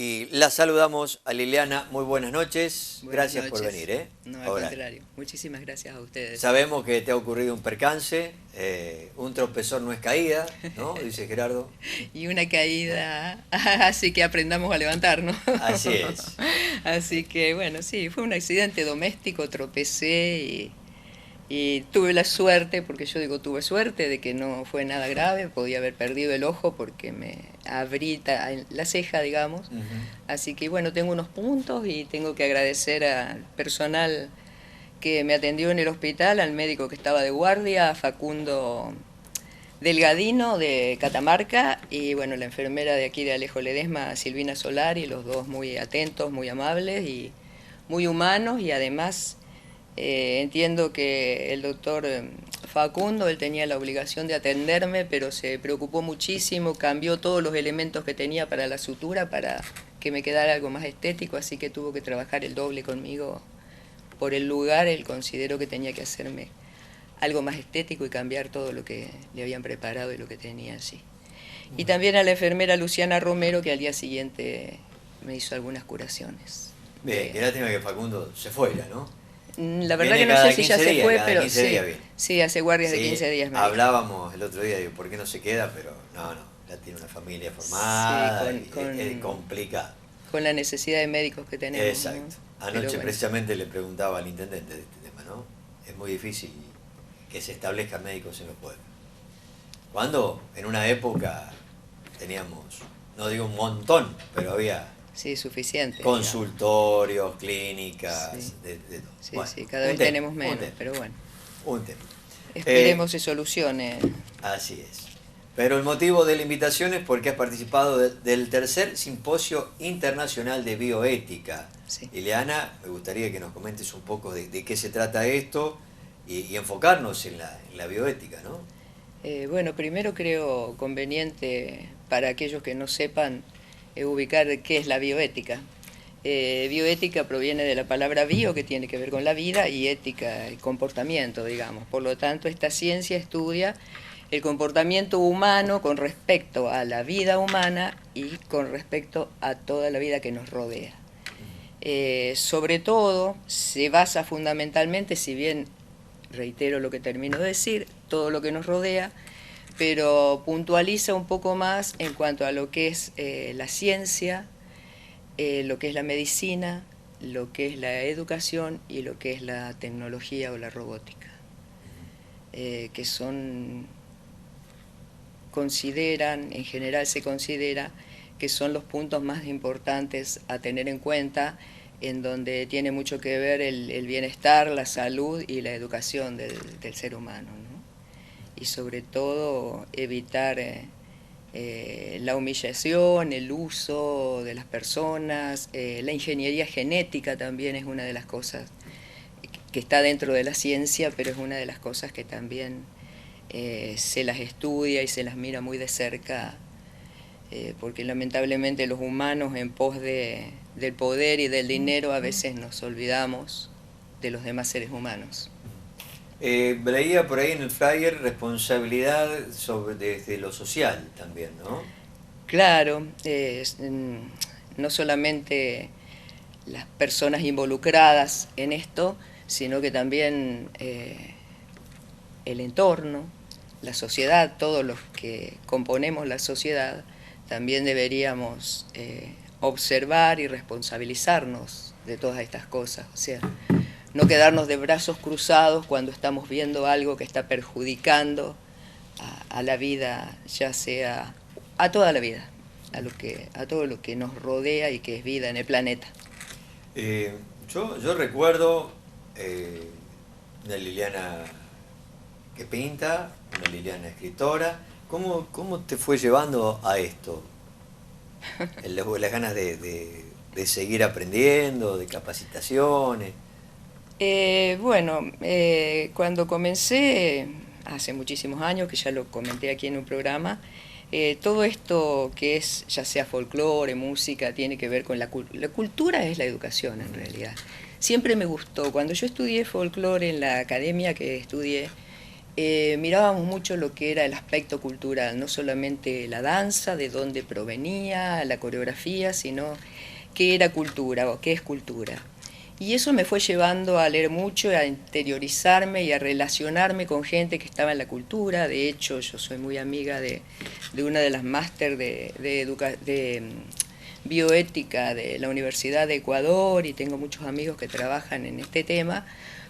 Y la saludamos a Liliana. Muy buenas noches. Buenas Gracias por noches. venir, ¿eh? No, al Ahora, contrario. Muchísimas gracias a ustedes. sabemos que te ha ocurrido un percance, un tropezón no es caída, ¿no? Dice Gerardo. Y una caída, así que aprendamos a levantarnos. Así es. Así que bueno, sí, fue un accidente doméstico, tropecé y tuve la suerte, porque yo digo tuve suerte de que no fue nada grave, podía haber perdido el ojo porque me abrí la ceja, digamos. Ujú. Así que bueno, tengo unos puntos y tengo que agradecer al personal que me atendió en el hospital, al médico que estaba de guardia, a Facundo Delgadino de Catamarca y bueno, la enfermera de aquí de Alejo Ledesma, Silvina Solari, los dos muy atentos, muy amables y muy humanos y además entiendo que el doctor Facundo, él tenía la obligación de atenderme, pero se preocupó muchísimo, cambió todos los elementos que tenía para la sutura para que me quedara algo más estético, así que tuvo que trabajar el doble conmigo por el lugar. Él consideró que tenía que hacerme algo más estético y cambiar todo lo que le habían preparado y lo que tenía allí. Y también a la enfermera Luciana Romero, que al día siguiente me hizo algunas curaciones. Bien, qué lástima que Facundo se fuera, ¿no? La verdad Viene que no sé cada si ya 15 se días, fue, cada pero 15 sí, días viene. sí, hace guardias de Sí, 15 días. Me dijo. hablábamos el otro día, digo, ¿por qué no se queda? Pero no, ya tiene una familia formada, Sí, es complicado. con la necesidad de médicos que tenemos. Exacto. ¿No? Anoche Pero bueno. precisamente le preguntaba al intendente de este tema, ¿no? Es muy difícil que se establezcan médicos en los pueblos. Cuando en una época teníamos, no digo un montón, pero había Sí, suficiente. consultorios, clínicas, Sí. de todo. Sí, Bueno, sí, cada un vez tema, tenemos un menos, tema, pero bueno, un tema. esperemos se solucione. Así es. Pero el motivo de la invitación es porque has participado del tercer simposio internacional de bioética. Sí. Liliana, me gustaría que nos comentes un poco de qué se trata esto y enfocarnos en la bioética, ¿no? Bueno, primero creo conveniente para aquellos que no sepan ubicar qué es la bioética. Bioética proviene de la palabra bio, que tiene que ver con la vida, y ética, el comportamiento, digamos. Por lo tanto, esta ciencia estudia el comportamiento humano con respecto a la vida humana y con respecto a toda la vida que nos rodea. Sobre todo, se basa fundamentalmente, si bien reitero lo que termino de decir, todo lo que nos rodea, pero puntualiza un poco más en cuanto a lo que es la ciencia, lo que es la medicina, lo que es la educación y lo que es la tecnología o la robótica, que en general se considera que son los puntos más importantes a tener en cuenta, en donde tiene mucho que ver el bienestar, la salud y la educación del ser humano, ¿no? Y sobre todo evitar la humillación, el uso de las personas, la ingeniería genética también es una de las cosas que está dentro de la ciencia, pero es una de las cosas que también se las estudia y se las mira muy de cerca, porque lamentablemente los humanos en pos del poder y del dinero a veces nos olvidamos de los demás seres humanos. Veía por ahí en el flyer responsabilidad desde lo social también, ¿no? Claro, no solamente las personas involucradas en esto, sino que también el entorno, la sociedad, todos los que componemos la sociedad, también deberíamos observar y responsabilizarnos de todas estas cosas. O sea, no quedarnos de brazos cruzados cuando estamos viendo algo que está perjudicando a la vida, ya sea a toda la vida, a todo lo que nos rodea y que es vida en el planeta. Yo recuerdo una Liliana que pinta, una Liliana escritora. ¿Cómo te fue llevando a esto? Las ganas de seguir aprendiendo, de capacitaciones. Cuando comencé, hace muchísimos años, que ya lo comenté aquí en un programa, todo esto que es, ya sea folclore, música, tiene que ver con la cultura, es la educación en realidad. Siempre me gustó. Cuando yo estudié folclore en la academia que estudié, mirábamos mucho lo que era el aspecto cultural, no solamente la danza, de dónde provenía, la coreografía, sino qué era cultura o qué es cultura. Y eso me fue llevando a leer mucho, a interiorizarme y a relacionarme con gente que estaba en la cultura. De hecho, yo soy muy amiga de una de las máster de bioética de la Universidad de Ecuador, y tengo muchos amigos que trabajan en este tema,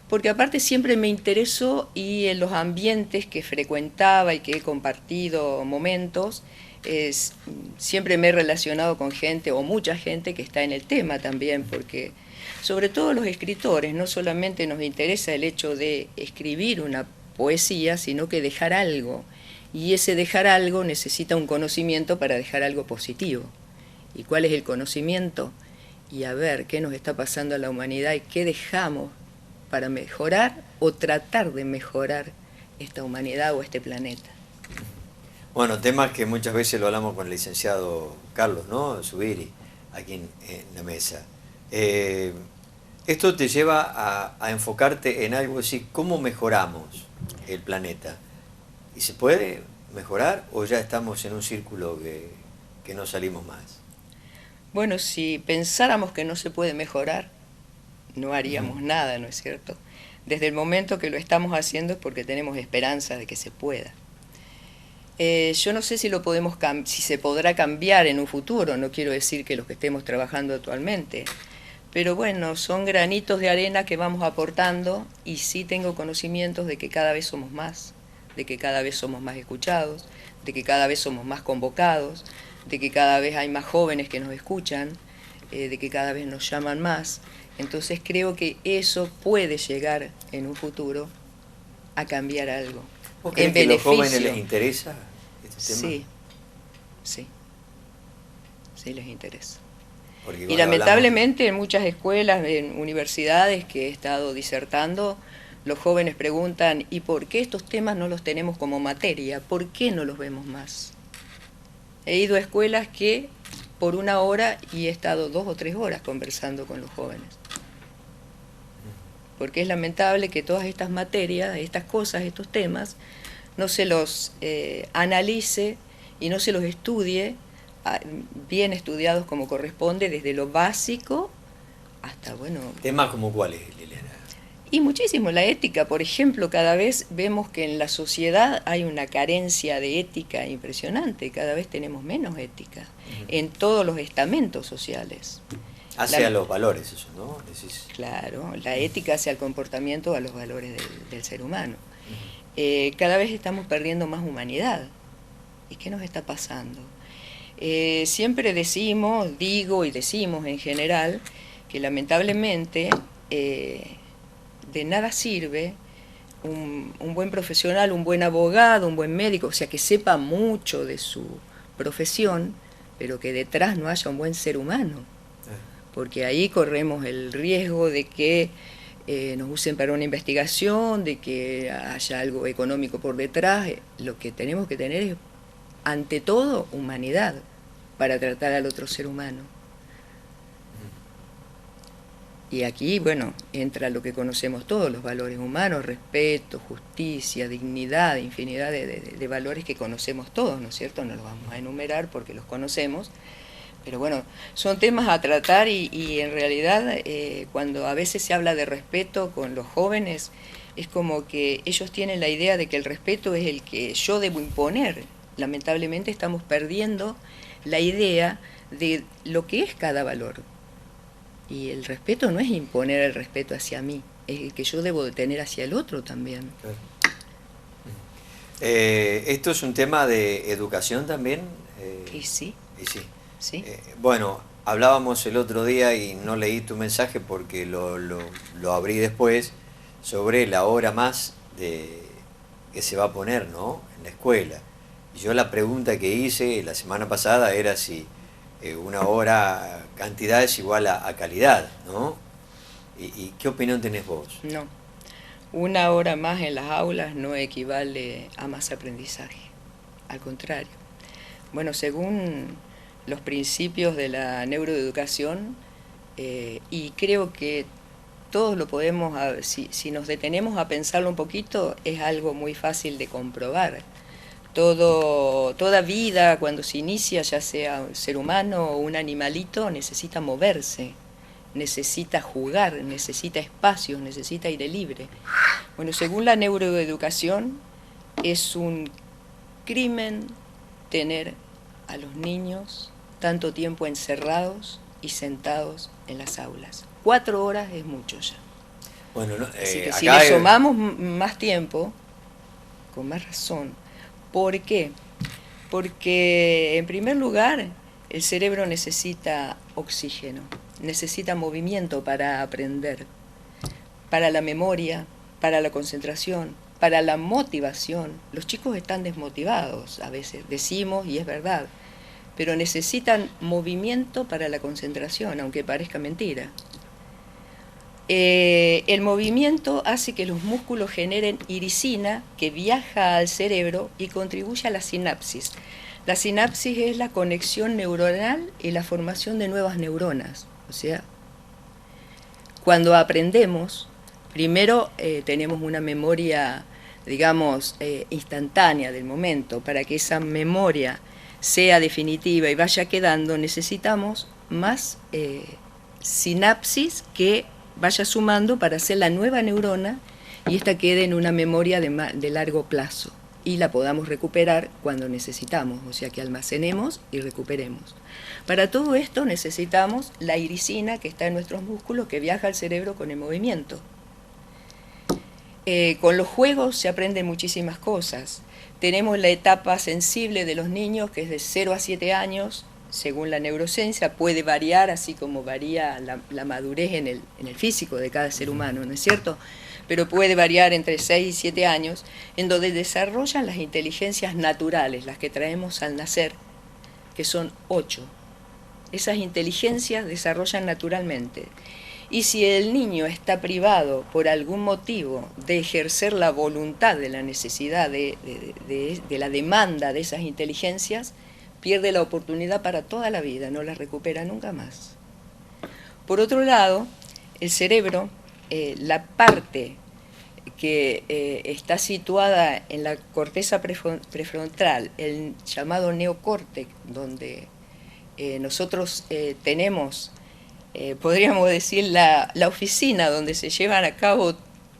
porque aparte siempre me interesó, y en los ambientes que frecuentaba y que he compartido momentos, siempre me he relacionado con gente o mucha gente que está en el tema también, porque sobre todo los escritores no solamente nos interesa el hecho de escribir una poesía, sino que dejar algo, y ese dejar algo necesita un conocimiento para dejar algo positivo. ¿Y cuál es el conocimiento? Y a ver qué nos está pasando a la humanidad y qué dejamos para mejorar o tratar de mejorar esta humanidad o este planeta. Bueno, temas que muchas veces lo hablamos con el licenciado Carlos, ¿no? Zubiri, aquí en la mesa. Esto te lleva a enfocarte en algo así, ¿cómo mejoramos el planeta? ¿Y se puede mejorar o ya estamos en un círculo que no salimos más? Bueno, si pensáramos que no se puede mejorar, no haríamos nada, ¿no es cierto? Desde el momento que lo estamos haciendo es porque tenemos esperanza de que se pueda. Yo no sé si si se podrá cambiar en un futuro, no quiero decir que los que estemos trabajando actualmente, pero bueno, son granitos de arena que vamos aportando, y sí tengo conocimientos de que cada vez somos más, de que cada vez somos más escuchados, de que cada vez somos más convocados, de que cada vez hay más jóvenes que nos escuchan, de que cada vez nos llaman más. Entonces creo que eso puede llegar en un futuro a cambiar algo. ¿Vos crees que a los jóvenes les interesa este tema? Sí, sí, sí les interesa. Porque Y lamentablemente en muchas escuelas, en universidades que he estado disertando, los jóvenes preguntan, ¿y por qué estos temas no los tenemos como materia? ¿Por qué no los vemos más? He ido a escuelas que por 1 hora y he estado 2 o 3 horas conversando con los jóvenes. Porque es lamentable que todas estas materias, estas cosas, estos temas, no se los analice y no se los estudie bien estudiados como corresponde, desde lo básico hasta, bueno... ¿Temas como cuáles, Liliana? Y muchísimo, la ética, por ejemplo, cada vez vemos que en la sociedad hay una carencia de ética impresionante, cada vez tenemos menos ética en todos los estamentos sociales. Hacia los valores, eso, ¿no? Decís. Claro, la ética hacia el comportamiento, a los valores del ser humano. Cada vez estamos perdiendo más humanidad. ¿Y qué nos está pasando? Siempre digo y decimos en general, que lamentablemente de nada sirve un buen profesional, un buen abogado, un buen médico, o sea, que sepa mucho de su profesión, pero que detrás no haya un buen ser humano. Porque ahí corremos el riesgo de que nos usen para una investigación, de que haya algo económico por detrás. Lo que tenemos que tener es, ante todo, humanidad para tratar al otro ser humano. Y aquí, bueno, entra lo que conocemos todos, los valores humanos, respeto, justicia, dignidad, infinidad de valores que conocemos todos, ¿no es cierto? No los vamos a enumerar porque los conocemos. Pero bueno, son temas a tratar y en realidad cuando a veces se habla de respeto con los jóvenes, es como que ellos tienen la idea de que el respeto es el que yo debo imponer. Lamentablemente estamos perdiendo la idea de lo que es cada valor. Y el respeto no es imponer el respeto hacia mí, es el que yo debo de tener hacia el otro también. Claro. ¿Esto es un tema de educación también? Y sí. Y sí. ¿Sí? Bueno, hablábamos el otro día y no leí tu mensaje porque lo abrí después, sobre la hora más que se va a poner, ¿no?, en la escuela. Y yo la pregunta que hice la semana pasada era si 1 hora cantidad es igual a calidad, ¿no? ¿Y qué opinión tenés vos? No, 1 hora más en las aulas no equivale a más aprendizaje, al contrario. Bueno, según los principios de la neuroeducación, y creo que todos lo podemos, si nos detenemos a pensarlo un poquito, es algo muy fácil de comprobar. Toda vida, cuando se inicia, ya sea un ser humano o un animalito, necesita moverse, necesita jugar, necesita espacios, necesita aire libre. Bueno, según la neuroeducación, es un crimen tener a los niños tanto tiempo encerrados y sentados en las aulas. 4 horas es mucho ya. Bueno, así que si le sumamos más tiempo, con más razón. ¿Por qué? Porque, en primer lugar, el cerebro necesita oxígeno, necesita movimiento para aprender, para la memoria, para la concentración, para la motivación. Los chicos están desmotivados, a veces decimos, y es verdad, pero necesitan movimiento para la concentración, aunque parezca mentira. El movimiento hace que los músculos generen irisina que viaja al cerebro y contribuye a la sinapsis. La sinapsis es la conexión neuronal y la formación de nuevas neuronas. O sea, cuando aprendemos, primero tenemos una memoria, digamos, instantánea del momento. Para que esa memoria sea definitiva y vaya quedando, necesitamos más sinapsis que vaya sumando para hacer la nueva neurona y esta quede en una memoria de largo plazo y la podamos recuperar cuando necesitamos, o sea que almacenemos y recuperemos. Para todo esto necesitamos la irisina que está en nuestros músculos, que viaja al cerebro con el movimiento. Con los juegos se aprenden muchísimas cosas. Tenemos la etapa sensible de los niños, que es de 0 a 7 años, según la neurociencia, puede variar, así como varía la madurez en el físico de cada ser humano, ¿no es cierto? Pero puede variar entre 6 y 7 años, en donde desarrollan las inteligencias naturales, las que traemos al nacer, que son 8. Esas inteligencias desarrollan naturalmente. Y si el niño está privado por algún motivo de ejercer la voluntad de la necesidad, de la demanda de esas inteligencias, pierde la oportunidad para toda la vida, no la recupera nunca más. Por otro lado, el cerebro, la parte que está situada en la corteza prefrontal, el llamado neocórtex, donde nosotros tenemos, podríamos decir, la oficina donde se llevan a cabo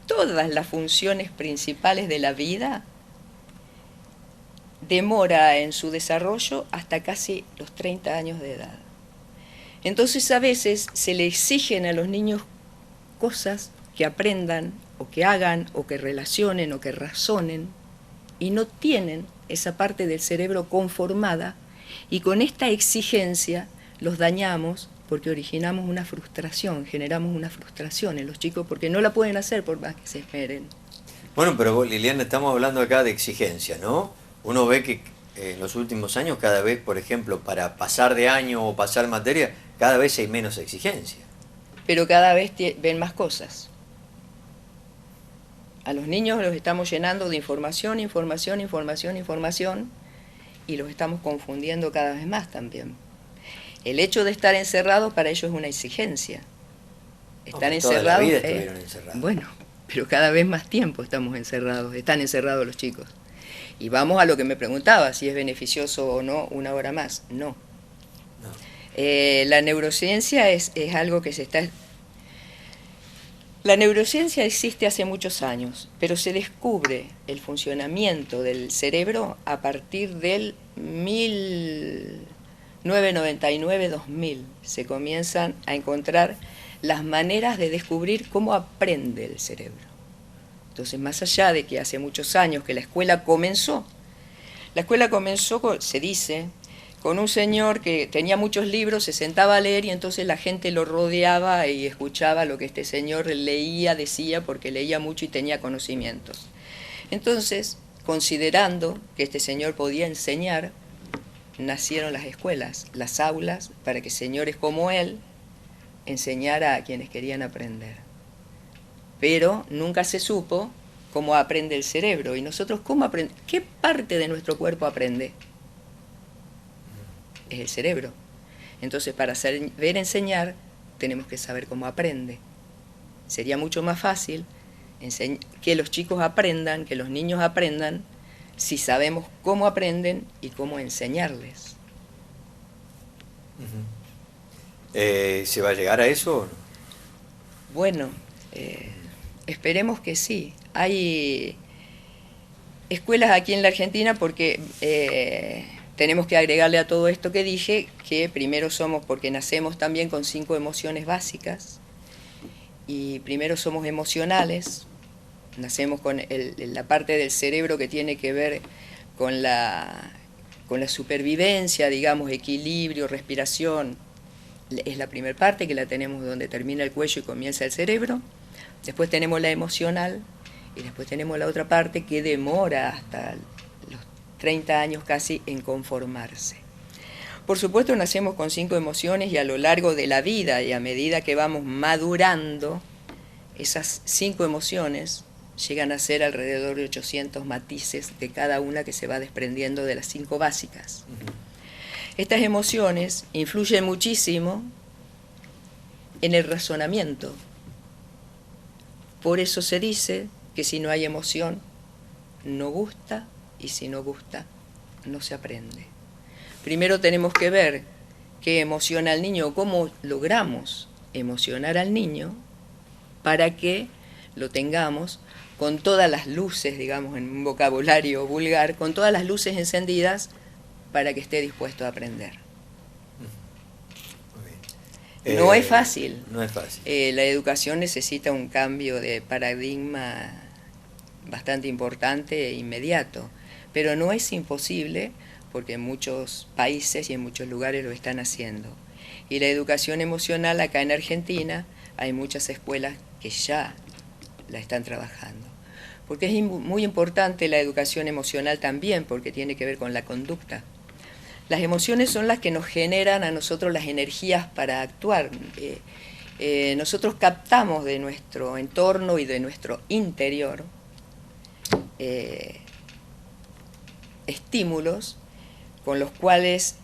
todas las funciones principales de la vida, demora en su desarrollo hasta casi los 30 años de edad. Entonces a veces se le exigen a los niños cosas que aprendan o que hagan o que relacionen o que razonen y no tienen esa parte del cerebro conformada y con esta exigencia los dañamos porque originamos una frustración, generamos una frustración en los chicos porque no la pueden hacer por más que se esmeren. Bueno, pero Liliana, estamos hablando acá de exigencia, ¿no? Uno ve que en los últimos años cada vez, por ejemplo, para pasar de año o pasar materia, cada vez hay menos exigencia. Pero cada vez ven más cosas. A los niños los estamos llenando de información, información, información, información y los estamos confundiendo cada vez más también. El hecho de estar encerrados para ellos es una exigencia. Están encerrados. Toda la vida estuvieron encerrados. Bueno, pero cada vez más tiempo estamos encerrados, están encerrados los chicos. Y vamos a lo que me preguntaba, si es beneficioso o no 1 hora más. No. La neurociencia es algo que se está... La neurociencia existe hace muchos años, pero se descubre el funcionamiento del cerebro a partir del 1999-2000. Se comienzan a encontrar las maneras de descubrir cómo aprende el cerebro. Entonces, más allá de que hace muchos años que la escuela comenzó, se dice, con un señor que tenía muchos libros, se sentaba a leer y entonces la gente lo rodeaba y escuchaba lo que este señor leía, decía, porque leía mucho y tenía conocimientos. Entonces, considerando que este señor podía enseñar, nacieron las escuelas, las aulas, para que señores como él enseñara a quienes querían aprender. Pero nunca se supo cómo aprende el cerebro. ¿Y nosotros cómo aprendemos? ¿Qué parte de nuestro cuerpo aprende? Es el cerebro. Entonces, para saber enseñar, tenemos que saber cómo aprende. Sería mucho más fácil que los chicos aprendan, que los niños aprendan, si sabemos cómo aprenden y cómo enseñarles. ¿Se va a llegar a eso o no? Bueno, esperemos que sí. Hay escuelas aquí en la Argentina porque tenemos que agregarle a todo esto que dije que primero somos, porque nacemos también con 5 emociones básicas, y primero somos emocionales, nacemos con la parte del cerebro que tiene que ver con la supervivencia, digamos, equilibrio, respiración. Es la primera parte, que la tenemos donde termina el cuello y comienza el cerebro. Después tenemos la emocional, y después tenemos la otra parte que demora hasta los 30 años casi en conformarse. Por supuesto, nacemos con 5 emociones, y a lo largo de la vida y a medida que vamos madurando, esas 5 emociones llegan a ser alrededor de 800 matices de cada una que se va desprendiendo de las 5 básicas. Estas emociones influyen muchísimo en el razonamiento. Por eso se dice que si no hay emoción, no gusta, y si no gusta, no se aprende. Primero tenemos que ver qué emociona al niño, cómo logramos emocionar al niño para que lo tengamos con todas las luces, digamos, en un vocabulario vulgar, con todas las luces encendidas para que esté dispuesto a aprender. Muy bien. No es fácil. No es fácil. La educación necesita un cambio de paradigma bastante importante e inmediato, pero no es imposible, porque en muchos países y en muchos lugares lo están haciendo. Y la educación emocional acá en Argentina, hay muchas escuelas que ya la están trabajando. Porque es muy importante la educación emocional también, porque tiene que ver con la conducta. Las emociones son las que nos generan a nosotros las energías para actuar. Nosotros captamos de nuestro entorno y de nuestro interior estímulos con los cuales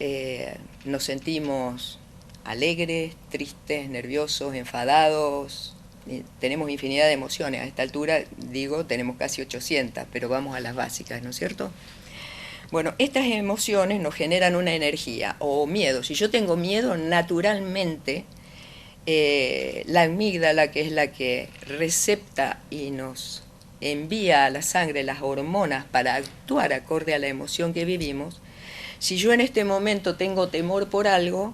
nos sentimos alegres, tristes, nerviosos, enfadados. Tenemos infinidad de emociones. A esta altura, digo, tenemos casi 800, pero vamos a las básicas, ¿no es cierto? Bueno, estas emociones nos generan una energía o miedo. Si yo tengo miedo, naturalmente la amígdala, que es la que recepta y nos envía a la sangre las hormonas para actuar acorde a la emoción que vivimos, si yo en este momento tengo temor por algo,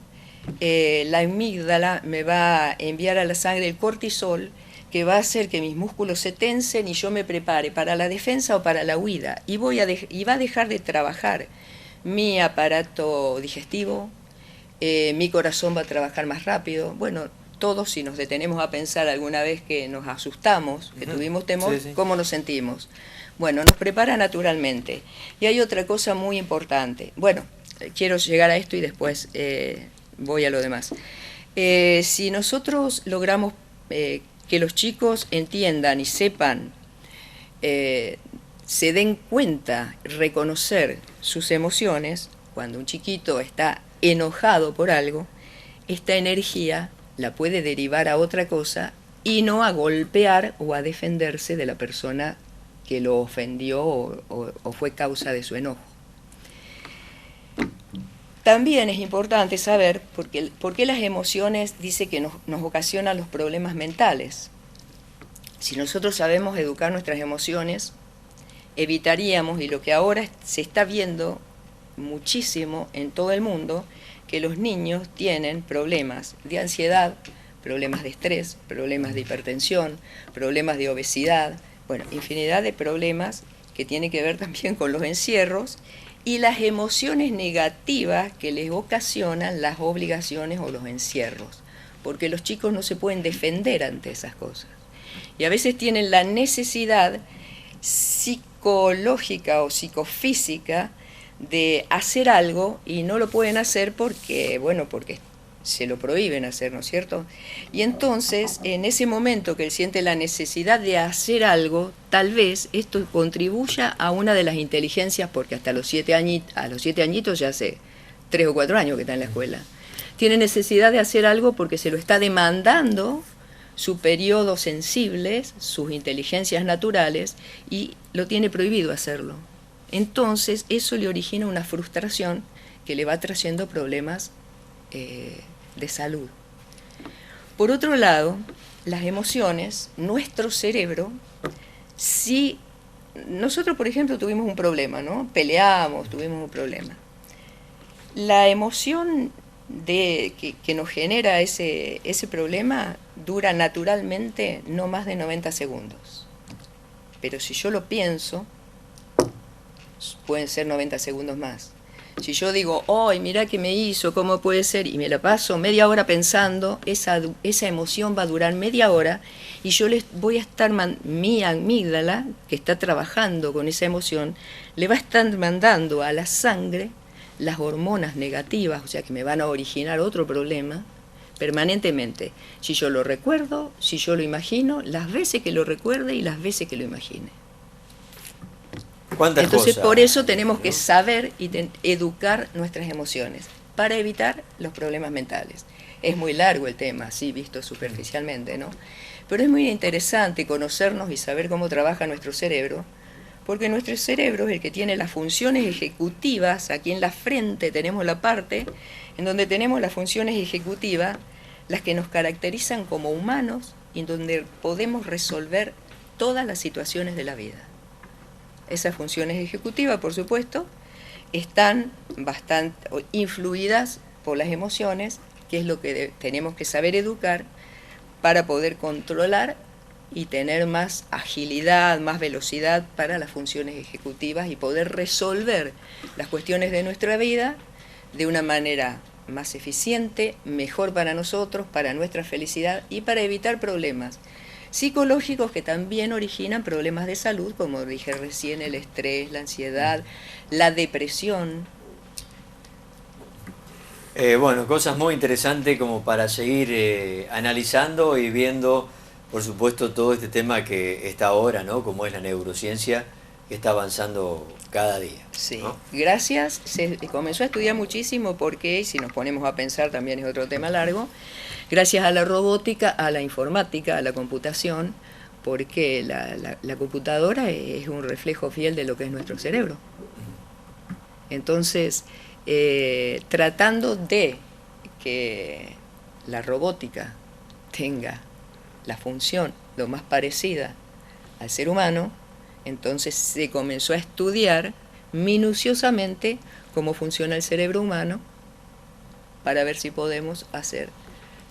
la amígdala me va a enviar a la sangre el cortisol, que va a hacer que mis músculos se tensen y yo me prepare para la defensa o para la huida, y va a dejar de trabajar mi aparato digestivo, mi corazón va a trabajar más rápido. Bueno, todos, si nos detenemos a pensar alguna vez que nos asustamos, que tuvimos temor, sí. ¿Cómo nos sentimos? Bueno, nos prepara naturalmente. Y hay otra cosa muy importante. Bueno, quiero llegar a esto y después voy a lo demás. Si nosotros logramos que los chicos entiendan y sepan, se den cuenta, reconocer sus emociones, cuando un chiquito está enojado por algo, esta energía la puede derivar a otra cosa y no a golpear o a defenderse de la persona que lo ofendió o fue causa de su enojo. También es importante saber por qué las emociones dice que nos ocasionan los problemas mentales. Si nosotros sabemos educar nuestras emociones, evitaríamos, y lo que ahora se está viendo muchísimo en todo el mundo, que los niños tienen problemas de ansiedad, problemas de estrés, problemas de hipertensión, problemas de obesidad, bueno, infinidad de problemas que tienen que ver también con los encierros y las emociones negativas que les ocasionan las obligaciones o los encierros, porque los chicos no se pueden defender ante esas cosas. Y a veces tienen la necesidad psicológica o psicofísica de hacer algo y no lo pueden hacer porque se lo prohíben hacer, ¿no es cierto? Y entonces, en ese momento que él siente la necesidad de hacer algo, tal vez esto contribuya a una de las inteligencias, porque hasta los 7 añitos, ya hace 3 o 4 años que está en la escuela, tiene necesidad de hacer algo porque se lo está demandando su periodo sensible, sus inteligencias naturales, y lo tiene prohibido hacerlo. Entonces eso le origina una frustración que le va trayendo problemas de salud. Por otro lado, las emociones, nuestro cerebro, si nosotros, por ejemplo, tuvimos un problema, ¿no? Peleamos, tuvimos un problema. La emoción que nos genera ese problema dura naturalmente no más de 90 segundos. Pero si yo lo pienso, pueden ser 90 segundos más. Si yo digo, ¡ay, mirá qué me hizo! ¿Cómo puede ser? Y me la paso media hora pensando, esa emoción va a durar media hora, y yo les voy a estar, mi amígdala, que está trabajando con esa emoción, le va a estar mandando a la sangre las hormonas negativas, o sea que me van a originar otro problema permanentemente. Si yo lo recuerdo, si yo lo imagino, las veces que lo recuerde y las veces que lo imagine. Entonces, por eso tenemos que saber y educar nuestras emociones, para evitar los problemas mentales. Es muy largo el tema, así visto superficialmente, ¿no? Pero es muy interesante conocernos y saber cómo trabaja nuestro cerebro, porque nuestro cerebro es el que tiene las funciones ejecutivas. Aquí en la frente tenemos la parte en donde tenemos las funciones ejecutivas, las que nos caracterizan como humanos y en donde podemos resolver todas las situaciones de la vida. Esas funciones ejecutivas, por supuesto, están bastante influidas por las emociones, que es lo que tenemos que saber educar para poder controlar y tener más agilidad, más velocidad para las funciones ejecutivas y poder resolver las cuestiones de nuestra vida de una manera más eficiente, mejor para nosotros, para nuestra felicidad y para evitar problemas psicológicos que también originan problemas de salud, como dije recién, el estrés, la ansiedad, la depresión. Bueno, cosas muy interesantes como para seguir analizando y viendo, por supuesto, todo este tema que está ahora, ¿no? Como es la neurociencia, que está avanzando cada día, Sí, ¿no? gracias. Se comenzó a estudiar muchísimo porque, si nos ponemos a pensar, también es otro tema largo, gracias a la robótica, a la informática, a la computación, porque la computadora es un reflejo fiel de lo que es nuestro cerebro. Entonces, tratando de que la robótica tenga la función lo más parecida al ser humano, entonces se comenzó a estudiar minuciosamente cómo funciona el cerebro humano para ver si podemos hacer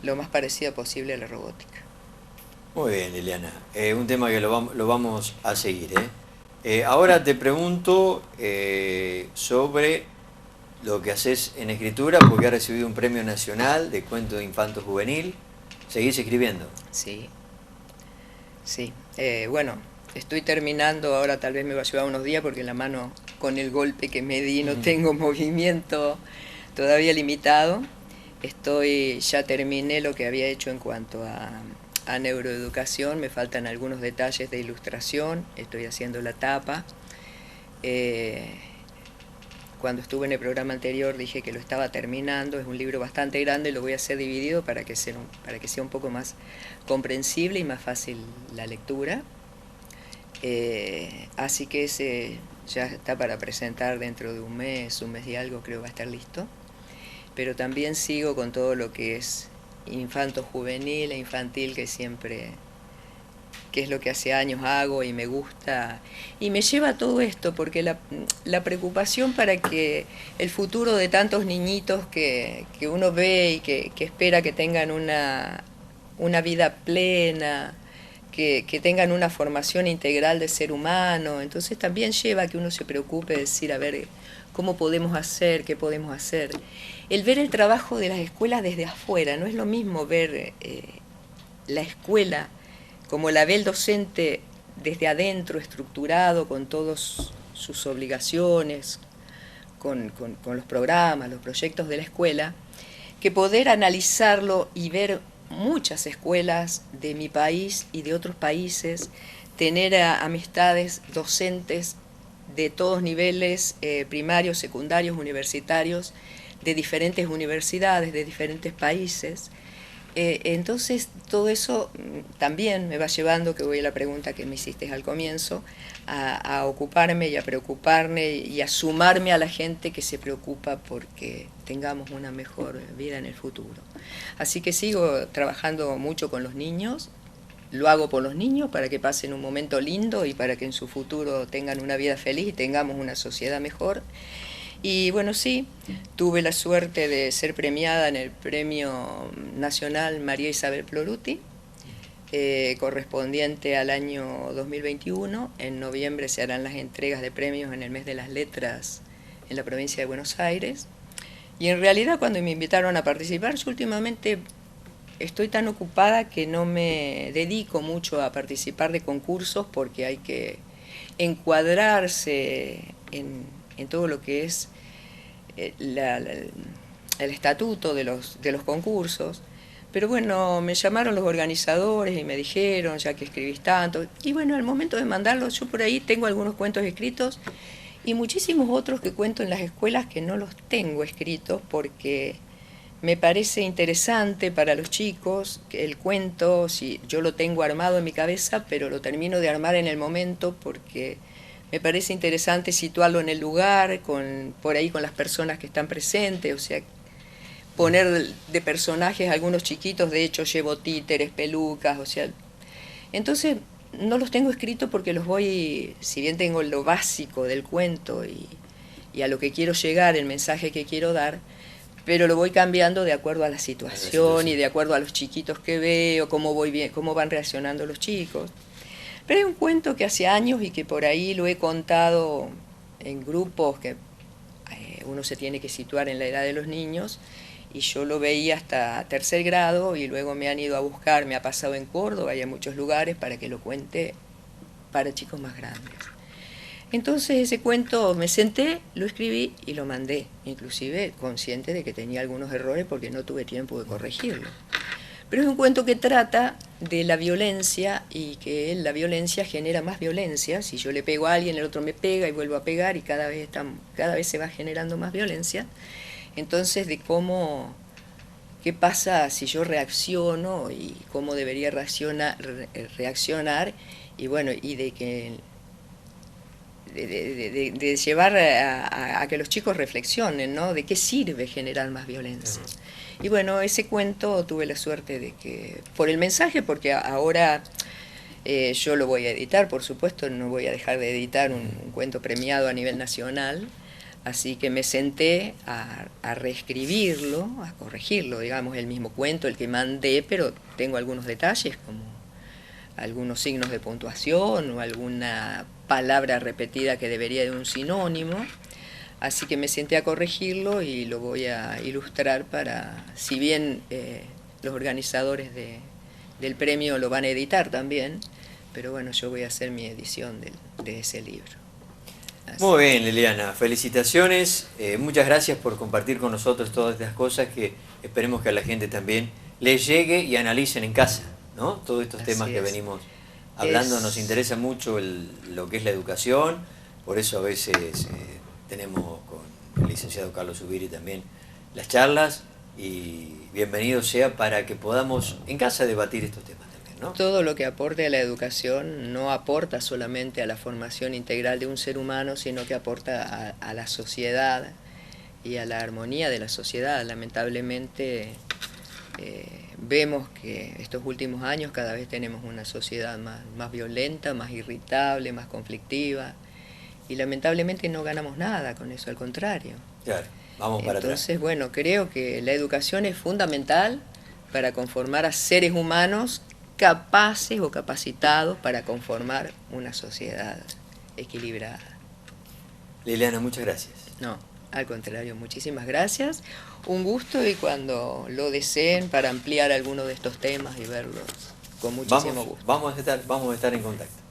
lo más parecido posible a la robótica. Muy bien, Liliana. Un tema que lo vamos a seguir, ¿eh? Ahora te pregunto sobre lo que haces en escritura, porque has recibido un premio nacional de cuento infanto juvenil. ¿Seguís escribiendo? Sí, sí. Bueno, estoy terminando, ahora tal vez me va a llevar unos días porque la mano con el golpe que me di no tengo movimiento todavía limitado. Ya terminé lo que había hecho en cuanto a neuroeducación, me faltan algunos detalles de ilustración, estoy haciendo la tapa. Cuando estuve en el programa anterior dije que lo estaba terminando, es un libro bastante grande, lo voy a hacer dividido para que sea un poco más comprensible y más fácil la lectura. Así que ese ya está para presentar dentro de un mes y algo, creo va a estar listo. Pero también sigo con todo lo que es infanto juvenil e infantil, que es lo que hace años hago y me gusta, y me lleva a todo esto, porque la preocupación para que el futuro de tantos niñitos que uno ve y que espera que tengan una vida plena, que tengan una formación integral de ser humano, entonces también lleva a que uno se preocupe de decir, a ver, ¿cómo podemos hacer? ¿Qué podemos hacer? El ver el trabajo de las escuelas desde afuera, no es lo mismo ver la escuela como la ve el docente desde adentro, estructurado, con todas sus obligaciones, con los programas, los proyectos de la escuela, que poder analizarlo y ver muchas escuelas de mi país y de otros países, tener amistades docentes de todos niveles, primarios, secundarios, universitarios, de diferentes universidades, de diferentes países, Entonces todo eso también me va llevando, que voy a la pregunta que me hiciste al comienzo, a ocuparme y a preocuparme y a sumarme a la gente que se preocupa porque tengamos una mejor vida en el futuro. Así que sigo trabajando mucho con los niños, lo hago por los niños para que pasen un momento lindo y para que en su futuro tengan una vida feliz y tengamos una sociedad mejor. Y bueno, sí, tuve la suerte de ser premiada en el Premio Nacional María Isabel Ploruti, correspondiente al año 2021. En noviembre se harán las entregas de premios en el mes de las letras en la provincia de Buenos Aires. Y en realidad cuando me invitaron a participar, yo últimamente estoy tan ocupada que no me dedico mucho a participar de concursos porque hay que encuadrarse en todo lo que es el estatuto de los concursos. Pero bueno, me llamaron los organizadores y me dijeron, ya que escribís tanto, y bueno, al momento de mandarlos, yo por ahí tengo algunos cuentos escritos y muchísimos otros que cuento en las escuelas que no los tengo escritos porque me parece interesante para los chicos que el cuento, si yo lo tengo armado en mi cabeza, pero lo termino de armar en el momento porque me parece interesante situarlo en el lugar, por ahí con las personas que están presentes, o sea, poner de personajes algunos chiquitos, de hecho llevo títeres, pelucas, o sea, entonces no los tengo escritos porque los voy, si bien tengo lo básico del cuento y a lo que quiero llegar, el mensaje que quiero dar, pero lo voy cambiando de acuerdo a la situación y de acuerdo a los chiquitos que veo, cómo van reaccionando los chicos. Pero hay un cuento que hace años y que por ahí lo he contado en grupos que uno se tiene que situar en la edad de los niños, y yo lo veía hasta tercer grado y luego me han ido a buscar, me ha pasado en Córdoba y en muchos lugares para que lo cuente para chicos más grandes. Entonces ese cuento me senté, lo escribí y lo mandé, inclusive consciente de que tenía algunos errores porque no tuve tiempo de corregirlo. Pero es un cuento que trata de la violencia y que la violencia genera más violencia. Si yo le pego a alguien, el otro me pega y vuelvo a pegar y cada vez se va generando más violencia. Entonces de qué pasa si yo reacciono y cómo debería reaccionar y bueno, y de llevar a que los chicos reflexionen, ¿no? De qué sirve generar más violencia. Y bueno, ese cuento tuve la suerte de que, por el mensaje, porque ahora yo lo voy a editar, por supuesto, no voy a dejar de editar un cuento premiado a nivel nacional, así que me senté a reescribirlo, a corregirlo, digamos, el mismo cuento, el que mandé, pero tengo algunos detalles, como algunos signos de puntuación o alguna palabra repetida que debería de un sinónimo. Así que me senté a corregirlo y lo voy a ilustrar para, si bien los organizadores del premio lo van a editar también, pero bueno, yo voy a hacer mi edición de ese libro. Así. Muy bien, Liliana, felicitaciones, muchas gracias por compartir con nosotros todas estas cosas que esperemos que a la gente también les llegue y analicen en casa, ¿no? Todos estos temas que venimos hablando, nos interesa mucho lo que es la educación, por eso a veces tenemos con el licenciado Carlos Zubiri también las charlas, y bienvenido sea para que podamos en casa debatir estos temas también, ¿no? Todo lo que aporte a la educación no aporta solamente a la formación integral de un ser humano, sino que aporta a la sociedad y a la armonía de la sociedad. Lamentablemente vemos que estos últimos años cada vez tenemos una sociedad más violenta, más irritable, más conflictiva, y lamentablemente no ganamos nada con eso, al contrario. Claro, vamos para atrás. Entonces, bueno, creo que la educación es fundamental para conformar a seres humanos capaces o capacitados para conformar una sociedad equilibrada. Liliana, muchas gracias. No, al contrario, muchísimas gracias. Un gusto, y cuando lo deseen para ampliar alguno de estos temas y verlos, con muchísimo gusto. Vamos a estar en contacto.